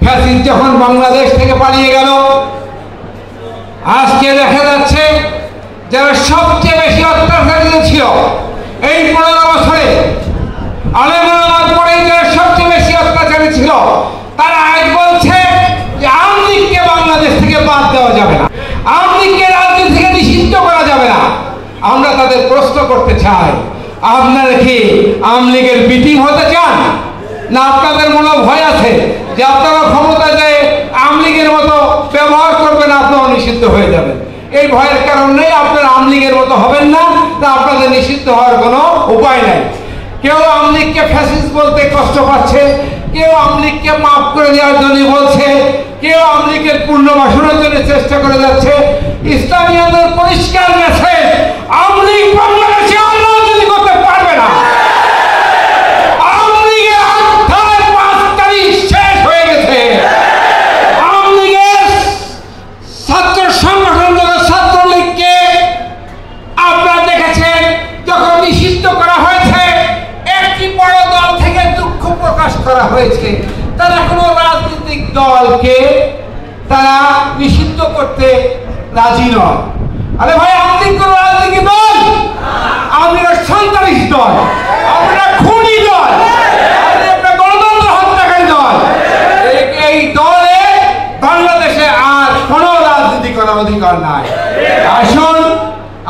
Fascist যখন বাংলাদেশ থেকে পালিয়ে গেল, আজকে দেখা যাচ্ছে যারা সবচেয়ে বেশি অত্যাচারিত ছিল এই 15 বছরে, আলেম ওলামার পরে যারা সবচেয়ে বেশি অত্যাচারিত ছিল, তারা আজ বলছে যে আওয়ামী লীগকে বাংলাদেশ থেকে বাদ দেওয়া যাবে না, আওয়ামী লীগকে রাজনীতি থেকে নিষিদ্ধ করা যাবে না। আমরা তাদের প্রশ্ন করতে চাই, আপনারা কি আওয়ামী লীগের মিটিং হতে চান, না আপনাদের মনে ভয় আছে যে আপনারা ক্ষমতা যায় আওয়ামী লীগের মতো ব্যবহার করবেন, আপনারাও নিষিদ্ধ হয়ে যাবেন? এই ভয়ের কারণে আপনারা আওয়ামী লীগের মতো হবেন না, তা আপনাদের নিষিদ্ধ হওয়ার কোনো উপায় নাই। কেউ আওয়ামী লীগকে ফ্যাসিস্ট বলতে কষ্ট পাচ্ছে, কেউ আওয়ামী লীগকে মাফ করে দেওয়ার জন্য বলছে, কেউ আওয়ামী লীগের পুনর্বাসনের জন্য চেষ্টা করে যাচ্ছে। ইসলামী আন্দোলন পরিষ্কার মেসেজ, আওয়ামী লীগ বাংলাদেশে রাজনীতি করতে পারবে না। আওয়ামী লীগের আত্মার 5 তারিখ শেষ হয়ে গেছে। আওয়ামী লীগের ছাত্র সংগঠন ছাত্রলীগকে আপনারা দেখেছেন যখন নিষিদ্ধ করা হয়েছে, একটি বড় দল থেকে দুঃখ প্রকাশ করা হয়েছে। তারা কোনো রাজনৈতিক দলকে তারা নিষিদ্ধ করতে রাজি নয়। আরে ভাই, আপনি কোন রাজনৈতিক দল? আপনারা সন্ত্রাসী দল, আপনারা খুনি দল, আপনারা গণতন্ত্র হত্যাকারী দল। এই দলে বাংলাদেশে আর কোন রাজনীতি করার অধিকার নাই। আসুন,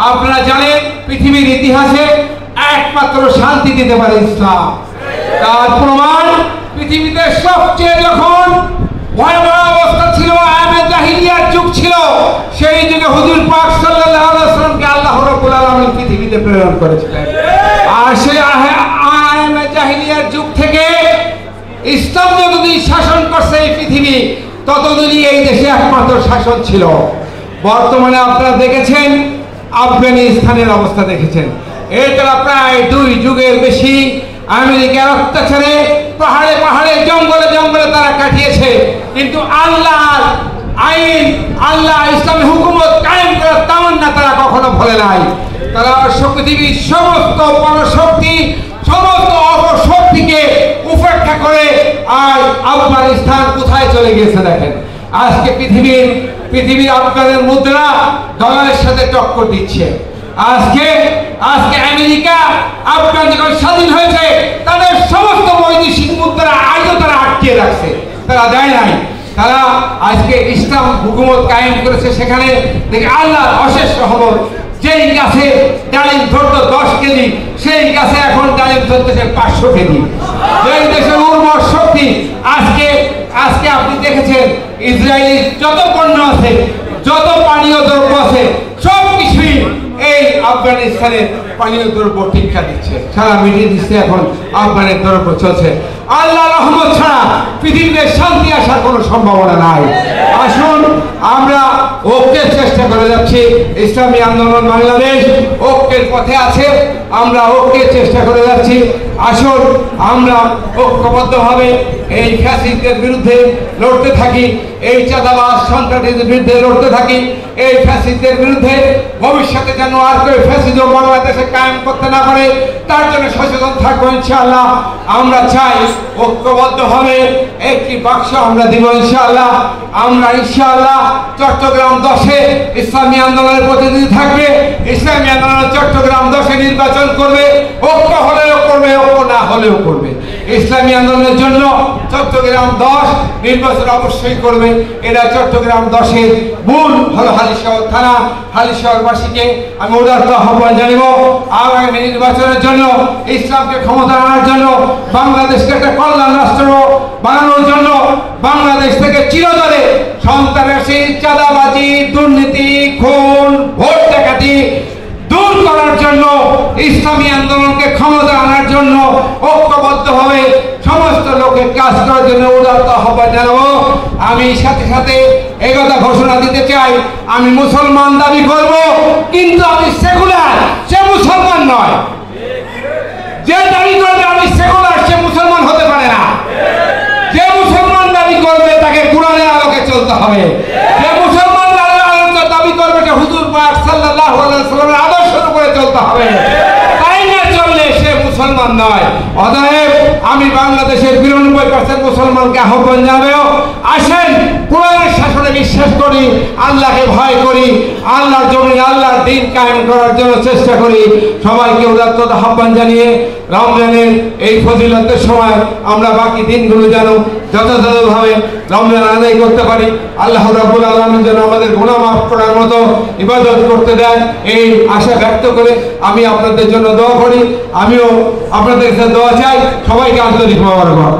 আপনারা জানেন পৃথিবীর ইতিহাসে একমাত্র শান্তি দিতে পারে ইসলাম। তার প্রমাণ পৃথিবীতে সবচেয়ে যখন ভয়াবহ অবস্থা ছিল, আয়ামে জাহিলিয়ার যুগ ছিল, সেই যুগে হুজুর পাক সাল্লাল্লাহু আলাইহি ওয়াসাল্লামকে আল্লাহ রাব্বুল আলামিন পৃথিবীতে প্রেরণ করেছিলেন। আর সেই আয়ামে জাহিলিয়ার যুগ থেকে ইসলাম যতদিন শাসন করছে এই পৃথিবী, ততদিনই এই দেশে একমাত্র শাসন ছিল। বর্তমানে আপনারা দেখেছেন আফগানিস্তানের অবস্থা দেখেছেন। এটা প্রায় 2 যুগের বেশি আমেরিকার অত্যাচারে পাহাড়ে পাহাড়ে জঙ্গলে জঙ্গলে তারা কাটিয়েছে, কিন্তু আল্লাহর আইন, আল্লাহ ইসলামী হুকুমত কায়েম করার তামান্না তারা কখনো ভুলে নাই। তারা পৃথিবীর সমস্ত পরশক্তি, সমস্ত অপশক্তিকে উপেক্ষা করে আজ আফগানিস্তান কোথায় চলে গেছে দেখেন। আজকে পৃথিবীর আফগানের মুদ্রা ডলারের সাথে টক্কর দিচ্ছে। আজকে আমেরিকা আফগান যখন স্বাধীন হয়েছে, তাদের সমস্ত বৈদেশিক মুদ্রা আজও তারা আটকে রাখছে, তারা দেয় নাই। তারা আজকে ইসলাম হুকুমত কায়েম করেছে, সেখানে দেখে আল্লাহর অশেষ রহমত। যেই গাছে ডালিম ধরত 10 কেজি, সেই গাছে এখন ডালিম ধরতেছে 500 কেজি। যেই দেশের উর্বর শক্তি, আজকে আপনি দেখেছেন ইসরায়েলের যত পণ্য আছে, যত পানীয় দ্রব্য আছে, সব কিছুই এই আফগানিস্তানের পানীয় দ্রব্য ঠিকঠাক দিচ্ছে। সারা মিডিয়া দিচ্ছে এখন আফগানের দ্রব্য চলছে। আল্লাহ রহমত ছাড়া পৃথিবীতে শান্তি আসার কোনো সম্ভাবনা নাই। আসুন, আমরা ঐক্যের চেষ্টা করে যাচ্ছি। ইসলামী আন্দোলন বাংলাদেশ ঐক্যের পথে আছে, আমরা ঐক্যের চেষ্টা করে যাচ্ছি। আসুন, আমরা ঐক্যবদ্ধভাবে এই ফ্যাসিস্টদের বিরুদ্ধে লড়তে থাকি, এই চাঁদাবাজ সন্ত্রাসীদের বিরুদ্ধে লড়তে থাকি। এই ফ্যাসিস্টদের বিরুদ্ধে ভবিষ্যতে যেন আর কেউ ফ্যাসিজম বাংলাদেশে কায়েম করতে না পারে, তার জন্য সচেতন থাকবো ইনশাআল্লাহ। আমরা চাই ঐক্যবদ্ধভাবে একটি বাক্স আমরা দিব ইনশাআল্লাহ। আমরা ইনশাআল্লাহ চট্টগ্রাম 10-এ ইসলামী আন্দোলনের প্রতিনিধি থাকবে। ইসলামী আন্দোলন চট্টগ্রাম 10-এ নির্বাচন করবে, ঐক্য হলেও করবে, ঐক্য না হলেও করবে। ইসলামী আন্দোলনের জন্য চট্টগ্রাম 10 নির্বাচন অবশ্যই করবে। এরা চট্টগ্রাম 10-এর মূল হলো হালিশহর থানা। হালিশহরবাসীকে আমি উদারতা আহ্বান জানাবো, আগামী নির্বাচনের জন্য, ইসলামকে ক্ষমতা আনার জন্য, বাংলাদেশকে একটা কল্যাণ রাষ্ট্র বানানোর জন্য, বাংলাদেশ থেকে চিরতরে সন্ত্রাসী, চাঁদাবাজি, দুর্নীতি, খুন, ভোট ডাকাতি দূর করার জন্য, ইসলামী আন্দোলনকে ক্ষমতা আনার জন্য ঐক্যবদ্ধভাবে সমস্ত লোকের কাজ করার জন্য উদারতা আহ্বান জানাবো। আমি সাথে সাথে একথা ঘোষণা দিতে চাই, আমি মুসলমান দাবি করব, কিন্তু আমি সেকুলার, সে মুসলমান নয়। যে দাবি করবে আমি সেকুলার, সে মুসলমান হতে পারে না। যে মুসলমান দাবি করবে তাকে কোরআনের আলোকে চলতে হবে। যে মুসলমান দাবি করবে সে হুজুর পাক সাল্লাল্লাহু আলাইহি ওয়াসাল্লামের আদর্শের উপরে চলতে হবে। তাই না চললে সে মুসলমান নয়। অতএব আমি বাংলাদেশের 92% মুসলমানকে আহ্বান জানাবো, করি, আল্লাহকে ভয় করি, আল্লাহর জমিনে আল্লাহর দ্বীন কায়েম করার জন্য চেষ্টা করি। সবাইকে উদাত্ত আহ্বান জানিয়ে রমজানের এই ফজিলতের সময় আমরা বাকি দিনগুলো যেন যথাযথভাবে রমজান আদায় করতে পারি। আল্লাহ রাব্বুল আলামিন যেন আমাদের গুনাহ মাফ করার মতো ইবাদত করতে দেন, এই আশা ব্যক্ত করে আমি আপনাদের জন্য দোয়া করি। আমিও আপনাদের কাছে দোয়া চাই। সবাইকে আন্তরিক মোবারকবাদ।